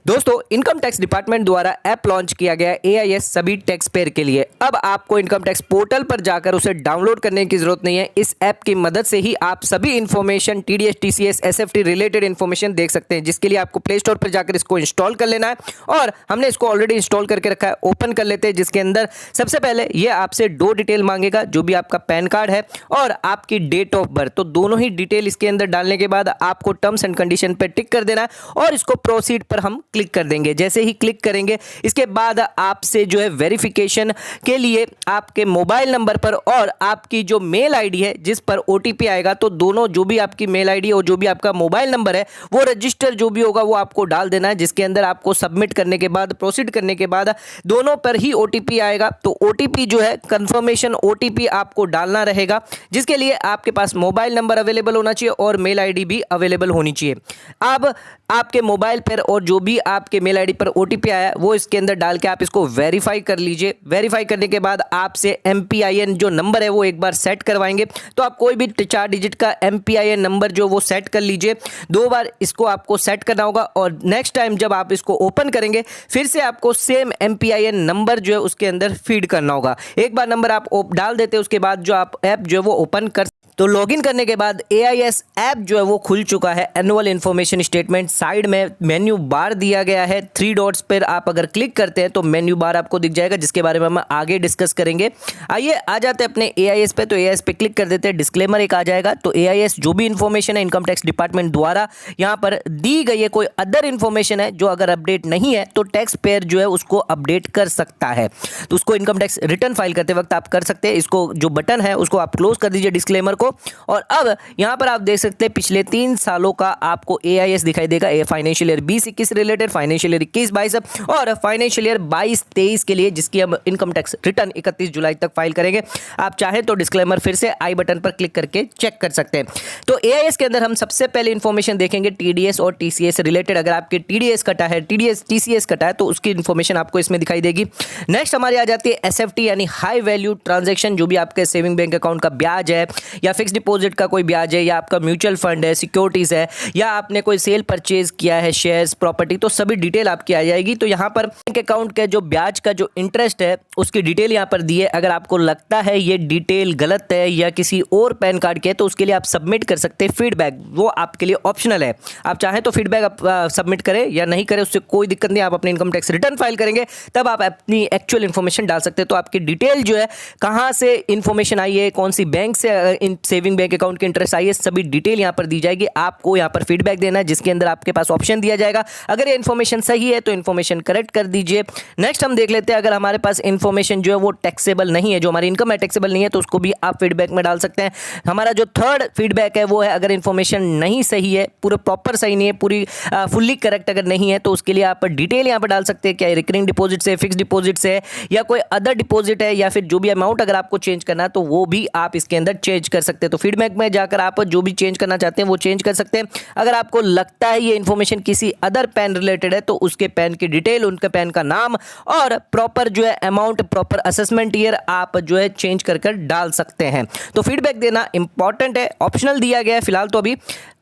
दोस्तों income tax department द्वारा app launch किया गया AIS सभी टैक्स पेयर के लिए। अब आपको इनकम टैक्स पोर्टल पर जाकर उसे डाउनलोड करने की जरूरत नहीं है। इस ऐप की मदद से ही आप सभी information TDS, TCS, SFT related information देख सकते हैं, जिसके लिए आपको प्ले स्टोर पर जाकर इसको इंस्टॉल कर लेना है। और हमने इसको ऑलरेडी इंस्टॉल करके रखा है। ओपन कर लेते हैं, जिसके अंदर सबसे पहले ये आपसे दो डिटेल मांगेगा, जो भी आपका पैन कार्ड है और आपकी डेट ऑफ बर्थ। तो दोनों ही डिटेल इसके अंदर डालने के बाद आपको टर्म्स एंड कंडीशन पर टिक कर देना है और इसको प्रोसीड पर हम क्लिक कर देंगे। जैसे ही क्लिक करेंगे इसके बाद आपसे जो है वेरिफिकेशन के लिए आपके मोबाइल नंबर पर और आपकी जो मेल आईडी है जिस पर OTP आएगा, तो दोनों जो भी आपकी मेल आईडी और जो भी आपका मोबाइल नंबर है वो रजिस्टर जो भी होगा वो आपको डाल देना है। जिसके अंदर आपको सबमिट करने के बाद, प्रोसीड करने के बाद दोनों पर ही OTP आएगा। तो OTP जो है कंफर्मेशन OTP आपको डालना रहेगा, जिसके लिए आपके पास मोबाइल नंबर अवेलेबल होना चाहिए और मेल आईडी भी अवेलेबल होनी चाहिए। अब आपके मोबाइल पर और जो भी आपके मेल आईडी पर OTP आया वो इसके अंदर डाल के आप इसको वेरीफाई कर लीजिए। वेरीफाई करने के बाद आपसे MPIN जो नंबर है वो एक बार सेट करवाएंगे। तो आप कोई भी 4 डिजिट का MPIN नंबर जो वो सेट कर लीजिए। 2 बार इसको आपको सेट करना होगा और नेक्स्ट टाइम जब आप इसको ओपन करेंगे फिर से आपको सेम MPIN नंबर जो है उसके अंदर फीड करना होगा। एक बार नंबर आप डाल देते हैं, उसके बाद जो आप ऐप जो है वो ओपन कर। तो लॉगिन करने के बाद AIS ऐप जो है वो खुल चुका है। एनुअल इन्फॉर्मेशन स्टेटमेंट साइड में मेन्यू बार दिया गया है। 3 डॉट्स पर आप अगर क्लिक करते हैं तो मेन्यू बार आपको दिख जाएगा, जिसके बारे में हम आगे डिस्कस करेंगे। आइए आ जाते हैं अपने AIS पे। तो AIS पे क्लिक कर देते हैं, डिस्क्लेमर एक आ जाएगा। तो AIS जो भी इन्फॉर्मेशन है इनकम टैक्स डिपार्टमेंट द्वारा यहाँ पर दी गई है, कोई अदर इन्फॉर्मेशन है जो अगर अपडेट नहीं है तो टैक्स पेयर जो है उसको अपडेट कर सकता है। तो उसको इनकम टैक्स रिटर्न फाइल करते वक्त आप कर सकते हैं। इसको जो बटन है उसको आप क्लोज कर दीजिए, डिस्क्लेमर को। और अब यहां पर आप देख सकते हैं पिछले 3 सालों का आपको AIS दिखाई देगा। Financial year 20-21 related, financial year 21-22 और फाइनेंशियल ईयर 22-23 के लिए, जिसकी हम इनकम टैक्स रिटर्न 31 जुलाई तक फाइल करेंगे। आप चाहें तो डिस्क्लेमर फिर से आई बटन पर क्लिक करके चेक कर सकते हैं। तो AIS के अंदर हम सबसे पहले इंफॉर्मेशन देखेंगे TDS और TCS रिलेटेड। अगर आपके TDS कटा है, TCS कटा है, तो उसकी इंफॉर्मेशन आपको इसमें दिखाई देगी। नेक्स्ट हमारी आ जाती है SFT यानी हाई वैल्यू ट्रांजेक्शन। जो भी आपके सेविंग बैंक अकाउंट का ब्याज है या फिक्स डिपॉजिट का कोई ब्याज है या आपका म्यूचुअल फंड है, सिक्योरिटीज है या आपने कोई सेल परचेज किया है, शेयर्स, प्रॉपर्टी, तो सभी डिटेल आपकी आ जाएगी। तो यहाँ पर बैंक अकाउंट के जो ब्याज का जो इंटरेस्ट है उसकी डिटेल यहाँ पर दी है। अगर आपको लगता है ये डिटेल गलत है या किसी और पैन कार्ड के, तो उसके लिए आप सबमिट कर सकते हैं फीडबैक। वो आपके लिए ऑप्शनल है। आप चाहें तो फीडबैक आप सबमिट करें या नहीं करें, उससे कोई दिक्कत नहीं। आप अपने इनकम टैक्स रिटर्न फाइल करेंगे तब आप अपनी एक्चुअल इन्फॉर्मेशन डाल सकते हैं। तो आपकी डिटेल जो है, कहाँ से इन्फॉर्मेशन आई है, कौन सी बैंक से सेविंग बैंक अकाउंट के इंटरेस्ट आई है, सभी डिटेल यहां पर दी जाएगी। आपको यहां पर फीडबैक देना है, जिसके अंदर आपके पास ऑप्शन दिया जाएगा। अगर ये इन्फॉर्मेशन सही है तो इन्फॉर्मेशन करेक्ट कर दीजिए। नेक्स्ट हम देख लेते हैं, अगर हमारे पास इन्फॉर्मेशन जो है वो टैक्सेबल नहीं है, जो हमारी इनकम है टैक्सेबल नहीं है, तो उसको भी आप फीडबैक में डाल सकते हैं। हमारा जो थर्ड फीडबैक है वो है, अगर इन्फॉर्मेशन नहीं सही है, पूरा प्रॉपर सही नहीं है, पूरी फुल्ली करेक्ट अगर नहीं है, तो उसके लिए आप डिटेल यहां पर डाल सकते हैं। क्या रिकरिंग डिपॉजिट से, फिक्स डिपॉजिट से या कोई अदर डिपॉजिट है, या फिर जो भी अमाउंट अगर आपको चेंज करना है तो वो भी आप इसके अंदर चेंज कर सकते हैं। तो फीडबैक में जाकर आप जो भी चेंज करना चाहते हैं वो चेंज कर सकते हैं। अगर आपको लगता है ये इन्फॉर्मेशन किसी अदर पैन रिलेटेड है, तो उसके पैन की डिटेल, उनके पैन का नाम और प्रॉपर जो है अमाउंट, प्रॉपर असेसमेंट ईयर आप जो है चेंज कर डाल सकते हैं। तो फीडबैक देना इंपॉर्टेंट है, ऑप्शनल दिया गया है फिलहाल तो अभी।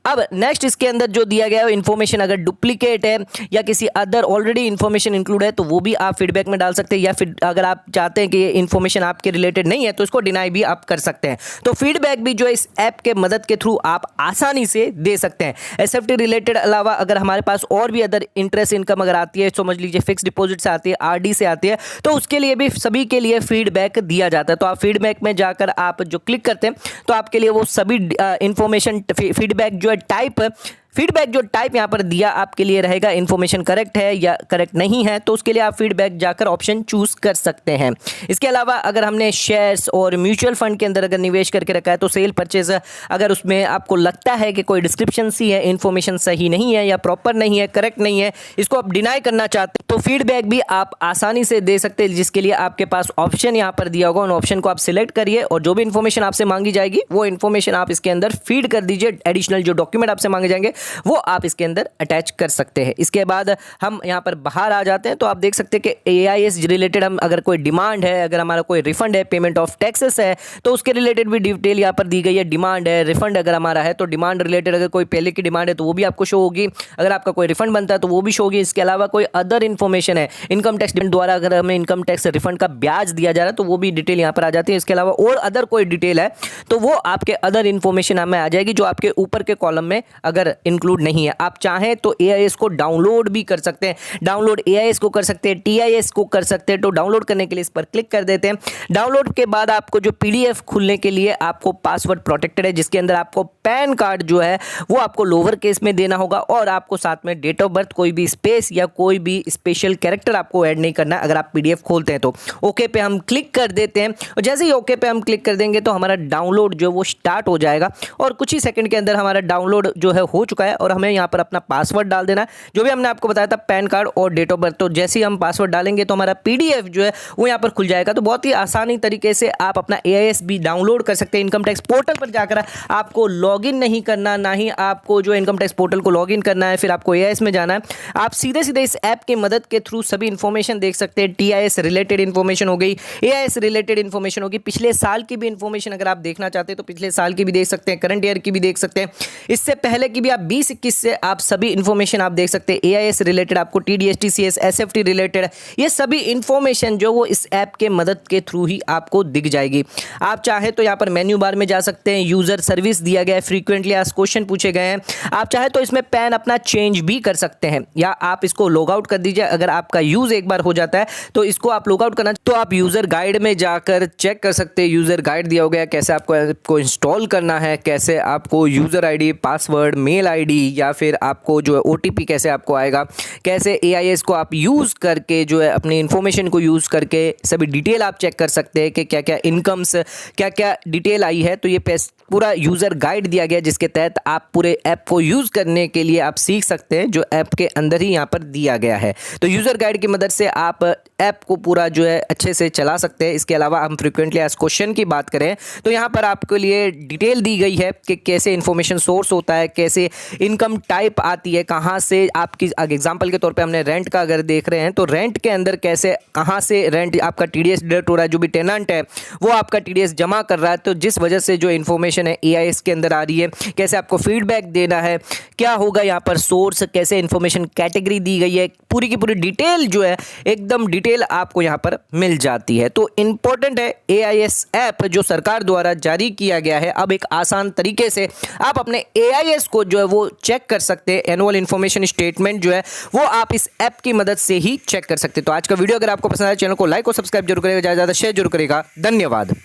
अब नेक्स्ट इसके अंदर जो दिया गया है इन्फॉर्मेशन अगर डुप्लीकेट है या किसी अदर ऑलरेडी इन्फॉर्मेशन इंक्लूड है, तो वो भी आप फीडबैक में डाल सकते हैं। या फिर अगर आप चाहते हैं कि ये इन्फॉर्मेशन आपके रिलेटेड नहीं है तो इसको डिनाई भी आप कर सकते हैं। तो फीडबैक भी जो है इस ऐप के मदद के थ्रू आप आसानी से दे सकते हैं। SFT रिलेटेड अलावा अगर हमारे पास और भी अदर इंटरेस्ट इनकम अगर आती है, समझ लीजिए फिक्स डिपॉजिट से आती है, RD से आती है, तो उसके लिए भी सभी के लिए फीडबैक दिया जाता है। तो आप फीडबैक में जाकर आप जो क्लिक करते हैं तो आपके लिए वो सभी इंफॉर्मेशन फीडबैक जो है फीडबैक जो टाइप यहां पर दिया आपके लिए रहेगा, इन्फॉर्मेशन करेक्ट है या करेक्ट नहीं है, तो उसके लिए आप फीडबैक जाकर ऑप्शन चूज कर सकते हैं। इसके अलावा अगर हमने शेयर्स और म्यूचुअल फंड के अंदर अगर निवेश करके रखा है, तो सेल परचेज अगर उसमें आपको लगता है कि कोई डिस्क्रिप्शन सी है, इन्फॉर्मेशन सही नहीं है या प्रॉपर नहीं है, करेक्ट नहीं है, इसको आप डिनाई करना चाहते हैं, तो फीडबैक भी आप आसानी से दे सकते हैं। जिसके लिए आपके पास ऑप्शन यहाँ पर दिया होगा, उन ऑप्शन को आप सिलेक्ट करिए और जो भी इन्फॉर्मेशन आपसे मांगी जाएगी वो इन्फॉर्मेशन आप इसके अंदर फीड कर दीजिए। एडिशनल जो डॉक्यूमेंट आपसे मांगे जाएंगे वो आप इसके अंदर अटैच कर सकते हैं। इसके बाद हम यहाँ पर बाहर आ जाते हैं तो आप देख सकते हैं कि AIS रिलेटेड हम अगर कोई डिमांड है, अगर हमारा कोई रिफंड है, पेमेंट ऑफ टैक्सेस है, तो उसके रिलेटेड भी डिटेल यहाँ पर दी गई है। डिमांड है, रिफंड अगर हमारा है तो डिमांड रिलेटेड अगर कोई पहले की डिमांड है तो वो भी आपको शो होगी, अगर आपका कोई रिफंड बनता है तो वो भी शो होगी। इसके अलावा कोई अदर इन्फॉर्मेशन है, इनकम टैक्स द्वारा अगर हमें इनकम टैक्स रिफंड का ब्याज दिया जा रहा है तो वो भी डिटेल यहाँ पर आ जाती है। इसके अलावा और अदर कोई डिटेल है तो वो आपके अदर इन्फॉर्मेशन हमें आ जाएगी, जो आपके ऊपर के कॉलम में अगर इंक्लूड नहीं है। आप चाहें तो AIS को डाउनलोड भी कर सकते हैं, डाउनलोड AIS को कर सकते हैं, TIS को कर सकते हैं। तो डाउनलोड करने के लिए इस पर क्लिक कर देते हैं। डाउनलोड के बाद आपको जो PDF खुलने के लिए आपको पासवर्ड प्रोटेक्टेड है, जिसके अंदर आपको पैन कार्ड जो है वो आपको लोअर केस में देना होगा और आपको साथ में डेट ऑफ बर्थ, कोई भी स्पेस या कोई भी स्पेशल कैरेक्टर आपको ऐड नहीं करना अगर आप PDF खोलते हैं तो। ओके पे हम क्लिक कर देते हैं और जैसे ही ओके पे हम क्लिक कर देंगे तो हमारा डाउनलोड जो वो स्टार्ट हो जाएगा और कुछ ही सेकंड के अंदर हमारा डाउनलोड जो है हो चुका है और हमें यहाँ पर अपना पासवर्ड डाल देना है, जो भी हमने आपको बताया था, पैन कार्ड और डेट ऑफ बर्थ। तो जैसे ही हम पासवर्ड डालेंगे तो हमारा PDF जो है वो यहाँ पर खुल जाएगा। तो बहुत ही आसानी तरीके से आप अपना AIS भी डाउनलोड कर सकते हैं। इनकम टैक्स पोर्टल पर जाकर आपको लॉगिन नहीं करना, ना ही आपको जो इनकम टैक्स पोर्टल को लॉगिन करना है, फिर आपको AIS में जाना है। आप सीधे सीधे इस ऐप की मदद के थ्रू सभी इंफॉर्मेशन देख सकते हैं। TIS रिलेटेड इंफॉर्मेशन हो गई, AIS रिलेटेड इंफॉर्मेशन होगी, पिछले साल की भी इंफॉर्मेशन अगर आप देखना चाहते हैं तो पिछले साल की भी देख सकते हैं, करंट ईयर की भी देख सकते हैं, इससे पहले की भी आप 20-21 से आप सभी इंफॉर्मेशन आप देख सकते हैं। AIS रिलेटेड आपको TDST CS SFT रिलेटेड ये सभी इंफॉर्मेशन जो वो इस ऐप के मदद के थ्रू ही आपको दिख जाएगी। आप चाहे तो यहाँ पर मेन्यू बार में जा सकते हैं, यूजर सर्विस दिया गया है, फ्रीक्वेंटली आस्क्ड क्वेश्चन पूछे गए हैं। आप चाहे तो इसमें पैन अपना चेंज भी कर सकते हैं या आप इसको लॉग आउट कर दीजिए। अगर आपका यूज एक बार हो जाता है तो इसको आप लॉग आउट करना तो आप यूजर गाइड में जाकर चेक कर सकते हैं। यूजर गाइड दिया हो गया कैसे आपको इंस्टॉल करना है, कैसे आपको user ID, password, mail ID या फिर आपको जो है OTP कैसे आपको आएगा, कैसे AIS को आप यूज करके जो है अपनी इंफॉर्मेशन को यूज करके सभी डिटेल आप चेक कर सकते हैं कि क्या क्या इनकम्स, क्या क्या डिटेल आई है। तो ये पूरा यूज़र गाइड दिया गया जिसके तहत आप पूरे ऐप को यूज़ करने के लिए आप सीख सकते हैं, जो ऐप के अंदर ही यहाँ पर दिया गया है। तो यूज़र गाइड की मदद से आप ऐप को पूरा जो है अच्छे से चला सकते हैं। इसके अलावा हम फ्रीक्वेंटली आस्क्ड क्वेश्चन की बात करें तो यहाँ पर आपके लिए डिटेल दी गई है कि कैसे इन्फॉर्मेशन सोर्स होता है, कैसे इनकम टाइप आती है, कहाँ से आपकी एग्जाम्पल के तौर पर हमने रेंट का अगर देख रहे हैं तो रेंट के अंदर कैसे कहाँ से रेंट आपका TDS डिडक्ट हो रहा है, जो भी टेनेंट है वो आपका TDS जमा कर रहा है, तो जिस वजह से जो इन्फॉर्मेशन है AIS के अंदर आ रही है, कैसे आपको फीडबैक देना है, क्या होगा यहाँ पर सोर्स, कैसे इन्फॉर्मेशन कैटेगरी दी गई है, पूरी की पूरी डिटेल जो है एकदम डिटेल आपको यहाँ पर मिल जाती है। तो इंपॉर्टेंट है AIS ऐप जो सरकार द्वारा जारी किया गया है। अब एक आसान तरीके से आप अपने AIS को जो है वो चेक कर सकते हैं। एनुअल इन्फॉर्मेशन स्टेटमेंट जो है वो आप इस ऐप की मदद से ही चेक कर सकते हैं। तो आज का वीडियो अगर आपको पसंद आया, चैनल को लाइक और सब्सक्राइब जरूर करेगा, ज़्यादा से ज़्यादा शेयर जरूर करेगा। धन्यवाद।